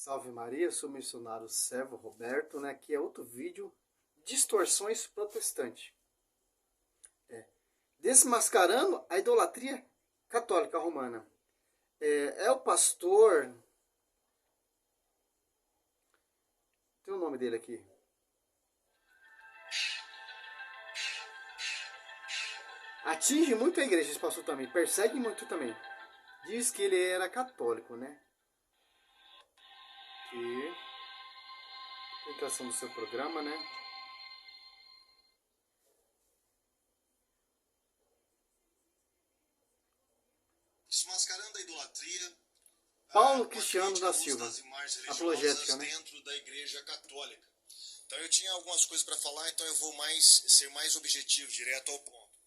Salve Maria, sou o missionário Servo Roberto, né? Aqui é outro vídeo, distorções protestantes. Desmascarando a idolatria católica romana. É o pastor... Tem o nome dele aqui. Atinge muito a igreja esse pastor também, persegue muito também. Diz que ele era católico, né? E apresentação do seu programa, né? Desmascarando a idolatria. Paulo Cristiano da Silva, das imagens apologética, né? Dentro da Igreja Católica. Então eu tinha algumas coisas para falar, então eu vou ser mais objetivo, direto ao ponto.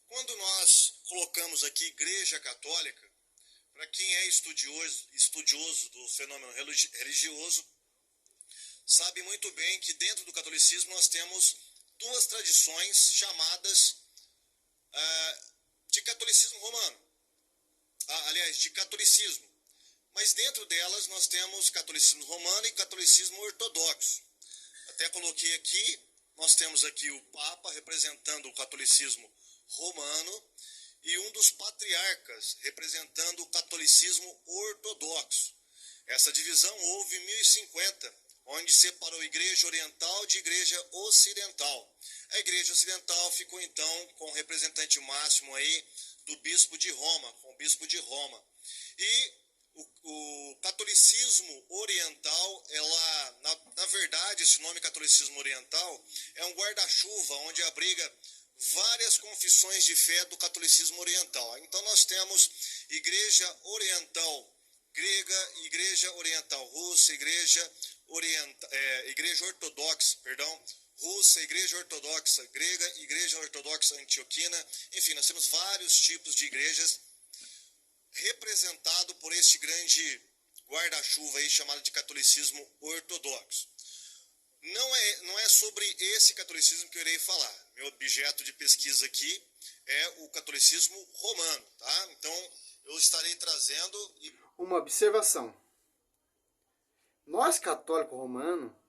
Quando nós colocamos aqui Igreja Católica, para quem é estudioso do fenômeno religioso, sabe muito bem que dentro do catolicismo nós temos duas tradições chamadas de catolicismo romano. Aliás, de catolicismo. Mas dentro delas nós temos catolicismo romano e catolicismo ortodoxo. Até coloquei aqui, nós temos aqui o Papa representando o catolicismo romano e um dos patriarcas representando o catolicismo ortodoxo. Essa divisão houve em 1050, onde separou a Igreja Oriental de Igreja Ocidental. A Igreja Ocidental ficou então com o representante máximo aí do Bispo de Roma, com o Bispo de Roma. E o catolicismo oriental, na verdade, esse nome catolicismo oriental é um guarda-chuva onde abriga várias confissões de fé do catolicismo oriental. Então nós temos Igreja Oriental grega, Igreja Oriental russa, Igreja Ortodoxa, russa, Igreja Ortodoxa grega, Igreja Ortodoxa antioquina. Enfim, nós temos vários tipos de igrejas representado por este grande guarda-chuva aí chamado de catolicismo ortodoxo. Não é sobre esse catolicismo que eu irei falar. Meu objeto de pesquisa aqui é o catolicismo romano, tá? Então, eu estarei trazendo... Uma observação. Nós, católico romano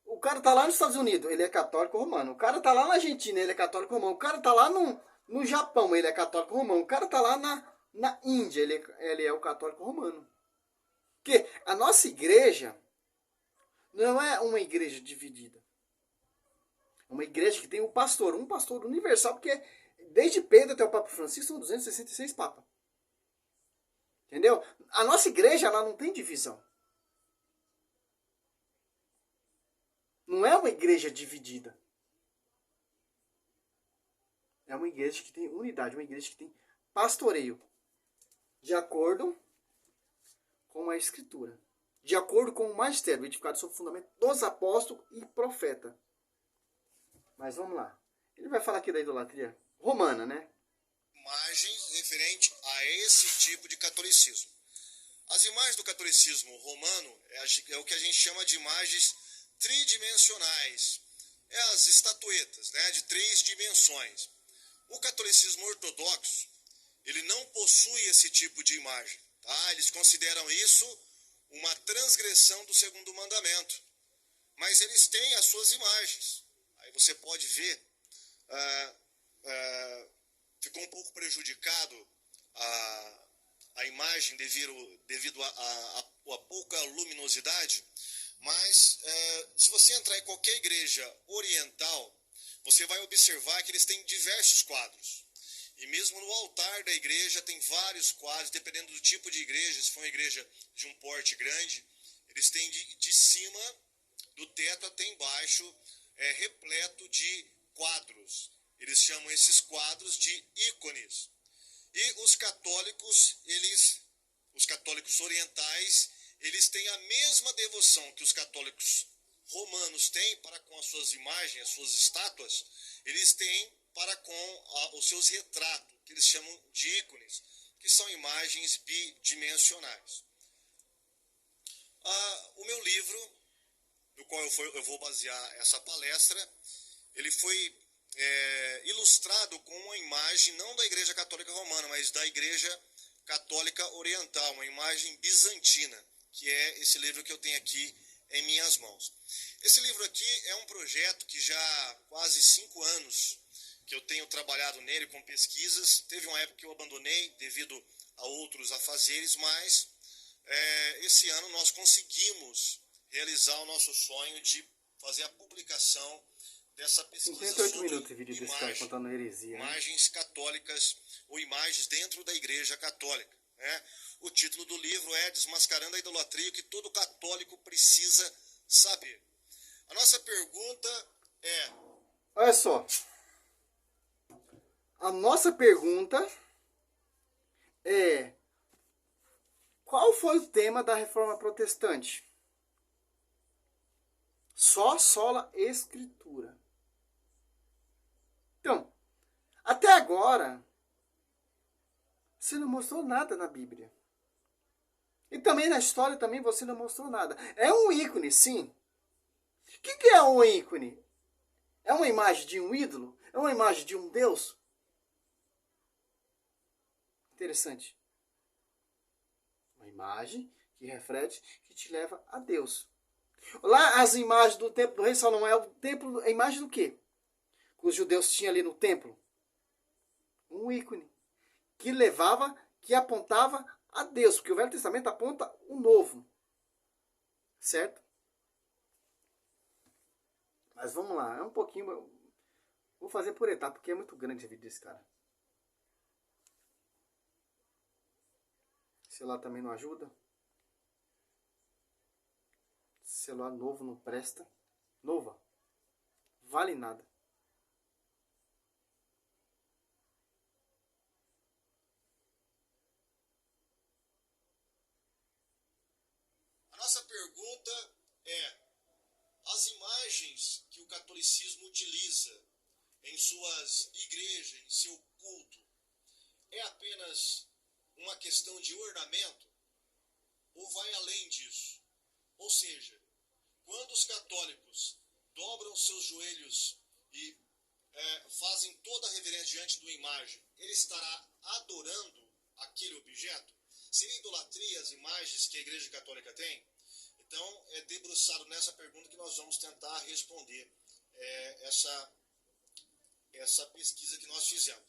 o cara tá lá nos Estados Unidos, ele é católico romano. O cara tá lá na Argentina, ele é católico romano. O cara tá lá no Japão, ele é católico romano. O cara tá lá na Índia, ele é o católico romano. Porque a nossa igreja não é uma igreja dividida. É uma igreja que tem um pastor universal, porque desde Pedro até o Papa Francisco são 266 papas. Entendeu? A nossa igreja, ela não tem divisão. Não é uma igreja dividida. É uma igreja que tem unidade, uma igreja que tem pastoreio. De acordo com a Escritura. De acordo com o magistério, edificado sobre o fundamento dos apóstolos e profeta. Mas vamos lá. Ele vai falar aqui da idolatria romana, né? Imagens referente a esse tipo de catolicismo. As imagens do catolicismo romano é o que a gente chama de imagens tridimensionais. É as estatuetas, né, de 3 dimensões. O catolicismo ortodoxo, ele não possui esse tipo de imagem. Tá? Eles consideram isso uma transgressão do segundo mandamento. Mas eles têm as suas imagens. Aí você pode ver, ficou um pouco prejudicado a imagem devido a pouca luminosidade. Mas se você entrar em qualquer igreja oriental, você vai observar que eles têm diversos quadros. E mesmo no altar da igreja tem vários quadros, dependendo do tipo de igreja. Se for uma igreja de um porte grande, eles têm de cima do teto até embaixo, repleto de quadros. Eles chamam esses quadros de ícones. E os católicos orientais, eles têm a mesma devoção que os católicos romanos têm para com as suas imagens, as suas estátuas, eles têm para com os seus retratos, que eles chamam de ícones, que são imagens bidimensionais. O meu livro, no qual eu vou basear essa palestra, ele foi ilustrado com uma imagem não da Igreja Católica Romana, mas da Igreja católica oriental, uma imagem bizantina, que é esse livro que eu tenho aqui em minhas mãos. Esse livro aqui é um projeto que já há quase 5 anos que eu tenho trabalhado nele com pesquisas. Teve uma época que eu abandonei devido a outros afazeres, mas esse ano nós conseguimos realizar o nosso sonho de fazer a publicação dessa pesquisa 58 sobre minutos de vídeo desse cara contando heresia, imagens católicas ou imagens dentro da Igreja Católica. Né? O título do livro é Desmascarando a Idolatria, o que todo católico precisa saber. A nossa pergunta é... Olha só. A nossa pergunta é: qual foi o tema da Reforma Protestante? Só sola Escritura. Então, até agora, você não mostrou nada na Bíblia. E também na história também você não mostrou nada. É um ícone, sim. O que é um ícone? É uma imagem de um ídolo? É uma imagem de um Deus? Interessante. Uma imagem que reflete, que te leva a Deus. Lá as imagens do templo do rei Salomão é o templo, a imagem do quê? Que os judeus tinham ali no templo? Um ícone que levava, que apontava a Deus, porque o Velho Testamento aponta o novo. Certo? Mas vamos lá, é um pouquinho, vou fazer por etapa, porque é muito grande o vídeo desse cara. O celular também não ajuda. Celular novo não presta. Nova. Vale nada. A nossa pergunta é: as imagens que o catolicismo utiliza em suas igrejas, em seu culto, é apenas uma questão de ornamento ou vai além disso? Ou seja, quando os católicos dobram seus joelhos e fazem toda a reverência diante de uma imagem, ele estará adorando aquele objeto? Seria idolatria as imagens que a Igreja Católica tem? Então, é debruçado nessa pergunta que nós vamos tentar responder essa pesquisa que nós fizemos.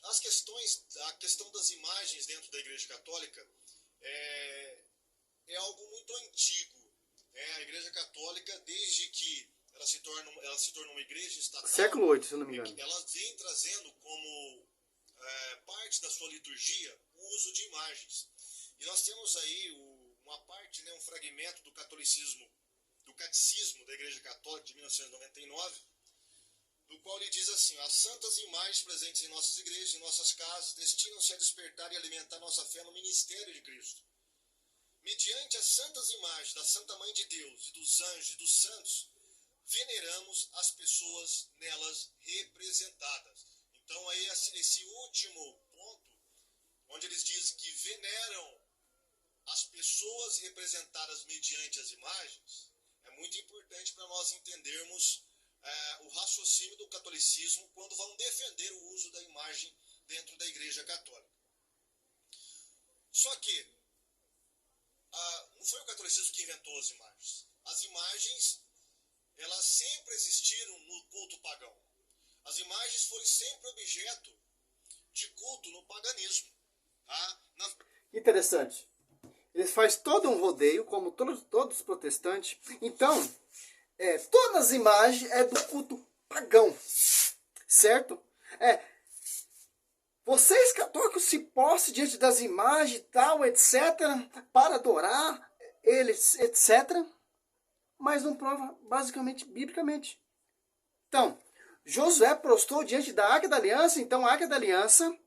A questão das imagens dentro da Igreja Católica é algo muito antigo. A Igreja Católica, desde que ela se tornou uma igreja estatal, século VIII, se eu não me engano, ela vem trazendo como parte da sua liturgia o uso de imagens. E nós temos aí uma parte, um fragmento do catolicismo, do catecismo da Igreja Católica de 1999, no qual ele diz assim: as santas imagens presentes em nossas igrejas e em nossas casas destinam-se a despertar e alimentar nossa fé no ministério de Cristo. Mediante as santas imagens da Santa Mãe de Deus e dos anjos e dos santos, veneramos as pessoas nelas representadas. Então aí esse último ponto, onde eles dizem que veneram as pessoas representadas mediante as imagens, é muito importante para nós entendermos o raciocínio do catolicismo quando vão defender o uso da imagem dentro da Igreja Católica. Só que não foi o catolicismo que inventou as imagens. As imagens, elas sempre existiram no culto pagão. As imagens foram sempre objeto de culto no paganismo. Tá? Interessante. Ele faz todo um rodeio, como todos os protestantes. Então, todas as imagens é do culto pagão. Certo? Vocês católicos se postam diante das imagens, tal, etc., para adorar eles, etc., mas não prova basicamente, biblicamente. Então, Josué prostrou diante da Arca da Aliança. Então, a Arca da Aliança,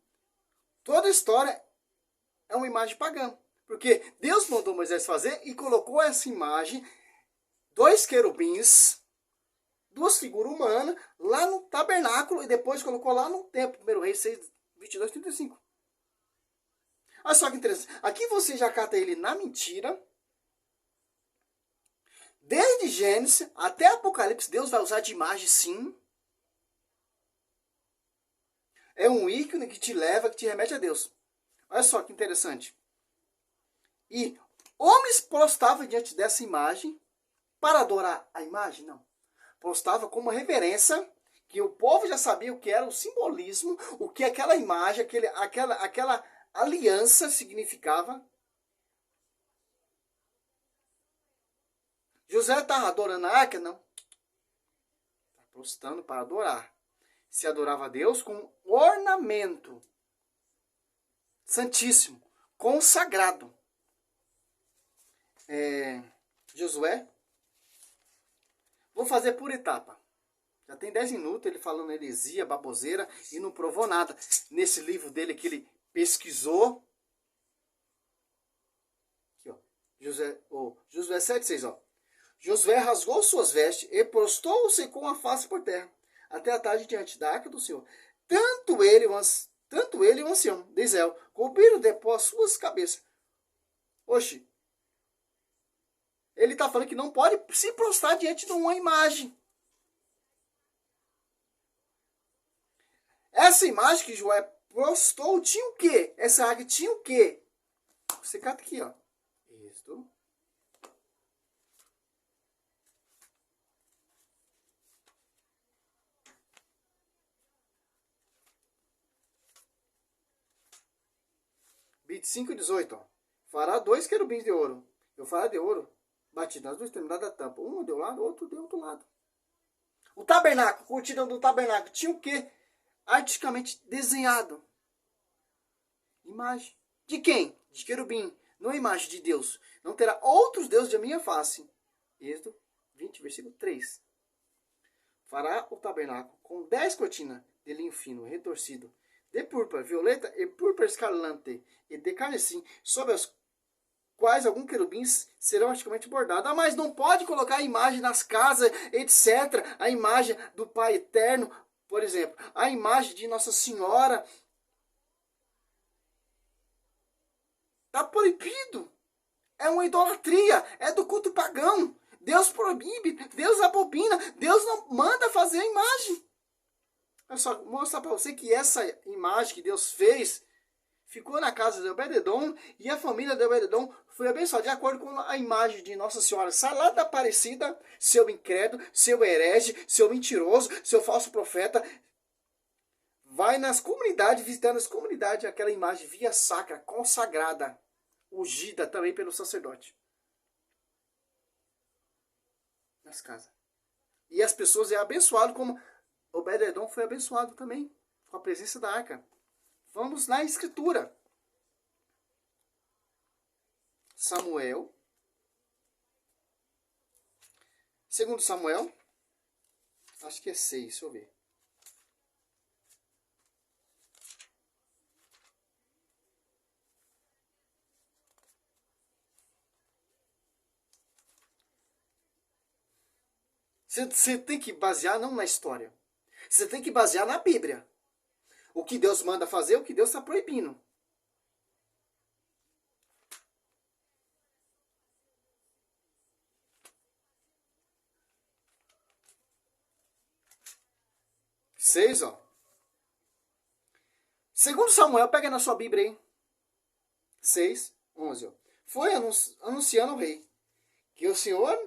toda a história é uma imagem pagã. Porque Deus mandou Moisés fazer e colocou essa imagem, 2 querubins, 2 figuras humanas, lá no tabernáculo, e depois colocou lá no templo. 1 Reis 6, 22, 35. Olha só que interessante. Aqui você já cata ele na mentira. Desde Gênesis até Apocalipse, Deus vai usar de imagem, sim. É um ícone que te leva, que te remete a Deus. Olha só que interessante. E homens prostravam diante dessa imagem para adorar a imagem? Não. Prostrava como reverência, que o povo já sabia o que era o simbolismo, o que aquela imagem, aquela aliança significava. José estava adorando a arca? Não. Está prostrando para adorar. Se adorava a Deus com ornamento santíssimo, consagrado. Josué, vou fazer por etapa. Já tem 10 minutos ele falando heresia, baboseira e não provou nada. Nesse livro dele que ele pesquisou. Aqui, ó. Josué 7,6, ó. Josué rasgou suas vestes e prostou-se com a face por terra, até a tarde diante da arca do Senhor. Tanto ele e o ancião de Israel cobriram depois suas cabeças. Oxe, ele está falando que não pode se prostrar diante de uma imagem. Essa imagem que Josué prostrou tinha o quê? Essa arca tinha o quê? Você cata aqui, ó. Isso. Bit 5,18, ó. Fará 2 querubins de ouro. Eu fará de ouro batido nas duas extremidades da tampa. Um de um lado, outro de outro lado. O tabernáculo, cortina do tabernáculo, tinha o quê? Artisticamente desenhado. Imagem. De quem? De querubim. Não é imagem de Deus. Não terá outros deuses de minha face. Êxodo 20, versículo 3. Fará o tabernáculo com 10 cortinas de linho fino, retorcido, de púrpura violeta e púrpura escarlate e de carmesim, sobre as quais alguns querubins serão artisticamente bordados. Ah, mas não pode colocar a imagem nas casas, etc. A imagem do Pai Eterno, por exemplo. A imagem de Nossa Senhora. Está proibido. É uma idolatria. É do culto pagão. Deus proíbe. Deus abobina. Deus não manda fazer a imagem. Eu só mostrar para você que essa imagem que Deus fez ficou na casa de Obed-edom e a família de Obed-edom foi abençoada de acordo com a imagem de Nossa Senhora. Sai lá da Aparecida, seu incrédulo, seu herege, seu mentiroso, seu falso profeta. Vai nas comunidades, visitando as comunidades, aquela imagem via sacra, consagrada, ungida também pelo sacerdote. Nas casas. E as pessoas é abençoado como Obed-edom foi abençoado também, com a presença da arca. Vamos na escritura. Samuel. Segundo Samuel. Acho que é 6, deixa eu ver. Você tem que basear não na história. Você tem que basear na Bíblia. O que Deus manda fazer, o que Deus está proibindo. Seis, ó. Segundo Samuel, pega na sua Bíblia aí. 6, 11, ó. Foi anunciando ao rei que o Senhor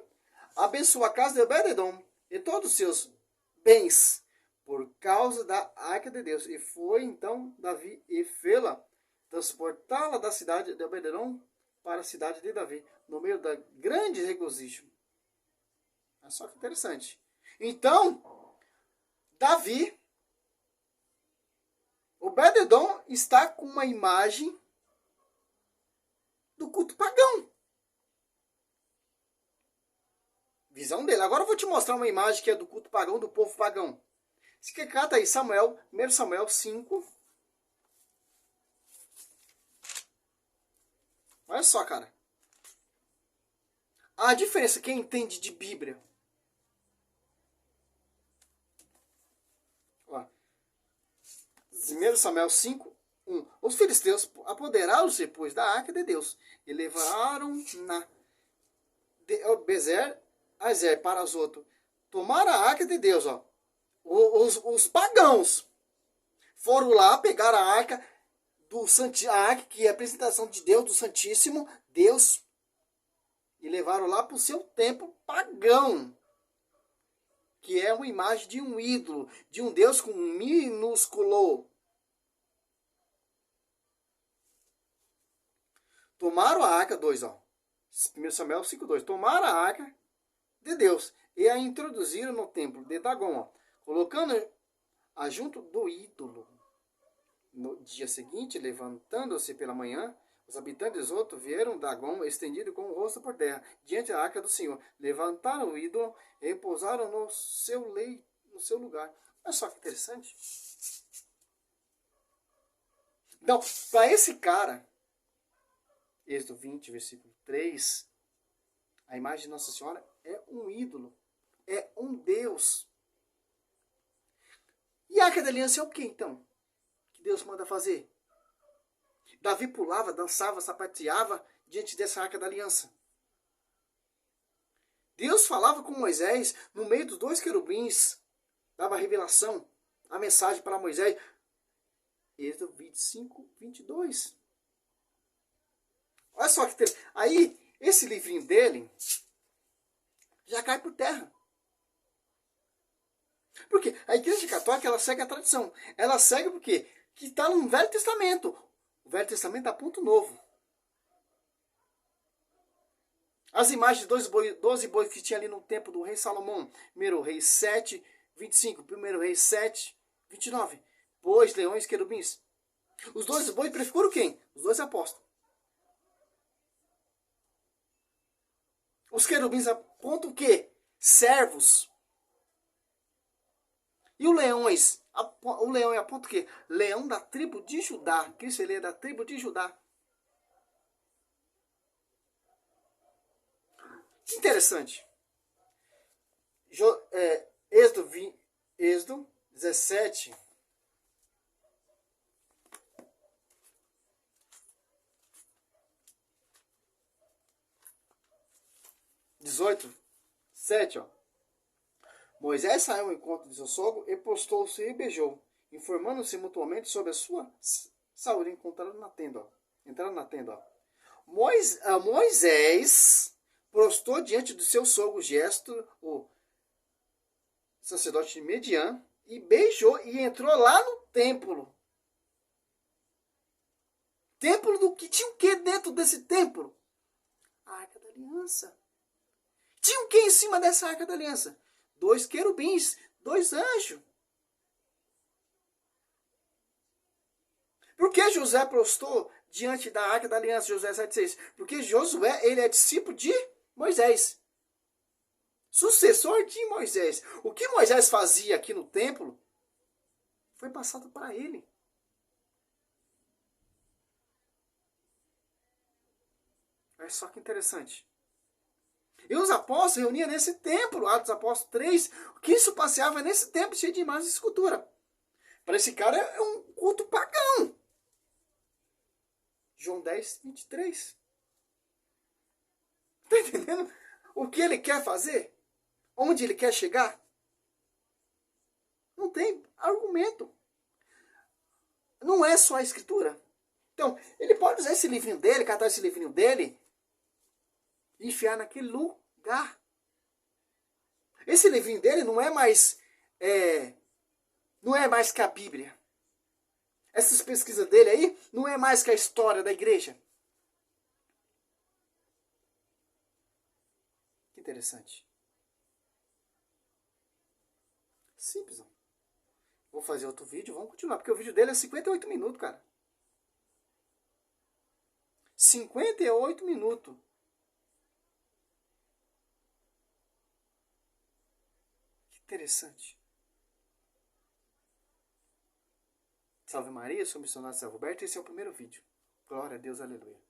abençoou a casa de Obed-edom e todos os seus bens por causa da arca de Deus. E foi então Davi e fê-la transportá-la da cidade de Obed-edom para a cidade de Davi, no meio da grande regozijo. É só que interessante. Então, Davi, Obed-edom está com uma imagem do culto pagão. Visão dele. Agora eu vou te mostrar uma imagem que é do culto pagão, do povo pagão. Se que cata aí, Samuel, 1 Samuel 5. Olha só, cara. A diferença, quem entende de Bíblia. Ó. 1 Samuel 5, 1. Os filisteus apoderaram-se, pois, da arca de Deus e levaram na de Bezer a Ezer para os outros. Tomaram a arca de Deus, ó. Os pagãos foram lá pegar a arca a arca, que é a apresentação de Deus, do Santíssimo Deus, e levaram lá para o seu templo pagão, que é uma imagem de um ídolo, de um Deus com minúsculo. Tomaram a arca, 2, ó. 1 Samuel 5:2. Tomaram a arca de Deus e a introduziram no templo de Dagon, ó, colocando-a junto do ídolo. No dia seguinte, levantando-se pela manhã, os habitantes de Zoto vieram Dagon estendido com o rosto por terra, diante da arca do Senhor. Levantaram o ídolo e repousaram no seu leito, no seu lugar. Olha só que interessante. Então, para esse cara, Êxodo 20, versículo 3, a imagem de Nossa Senhora é um ídolo, é um Deus. E a arca da aliança é o que então? Que Deus manda fazer? Davi pulava, dançava, sapateava diante dessa arca da aliança. Deus falava com Moisés no meio dos 2 querubins, dava a revelação, a mensagem para Moisés. Êxodo 25, 22. Olha só que tem. Aí, esse livrinho dele já cai por terra. Porque a Igreja Católica, ela segue a tradição. Ela segue por quê? Que está no Velho Testamento. O Velho Testamento dá ponto novo. As imagens de 12 bois que tinha ali no templo do rei Salomão. 1 Reis 7, 25. 1 Reis 7, 29. Bois, leões, querubins. Os 12 bois prefiguram quem? Os 2 apóstolos. Os querubins apontam o quê? Servos. E os leões? O leão aponta o quê? Leão da tribo de Judá. Cristo, ele é da tribo de Judá. Que interessante. Êxodo 17. 18, 7, ó. Moisés saiu ao encontro de seu sogro e postou-se e beijou, informando-se mutuamente sobre a sua saúde. Entraram na tenda, ó. Moisés prostou diante do seu sogro Gesto, o sacerdote de Midian, e beijou e entrou lá no templo. Templo do que tinha o que dentro desse templo? A Arca da Aliança. Tinha o que em cima dessa Arca da Aliança? 2 querubins, 2 anjos. Por que José prostou diante da Arca da Aliança, Josué 7,6? Porque Josué, ele é discípulo de Moisés. Sucessor de Moisés. O que Moisés fazia aqui no templo foi passado para ele. Olha só que interessante. E os apóstolos reuniam nesse templo, Atos Apóstolos 3, que isso passeava nesse templo cheio de imagens e escultura. Para esse cara é um culto pagão. João 10, 23. Está entendendo o que ele quer fazer? Onde ele quer chegar? Não tem argumento. Não é só a escritura. Então, ele pode usar esse livrinho dele, catar esse livrinho dele e enfiar naquele lugar. Esse livrinho dele não é mais que a Bíblia. Essas pesquisas dele aí não é mais que a história da igreja. Que interessante. Simples. Ó. Vou fazer outro vídeo, vamos continuar, porque o vídeo dele é 58 minutos, cara. 58 minutos. Que interessante. Salve Maria, sou o missionário Zé Roberto e esse é o primeiro vídeo. Glória a Deus, aleluia.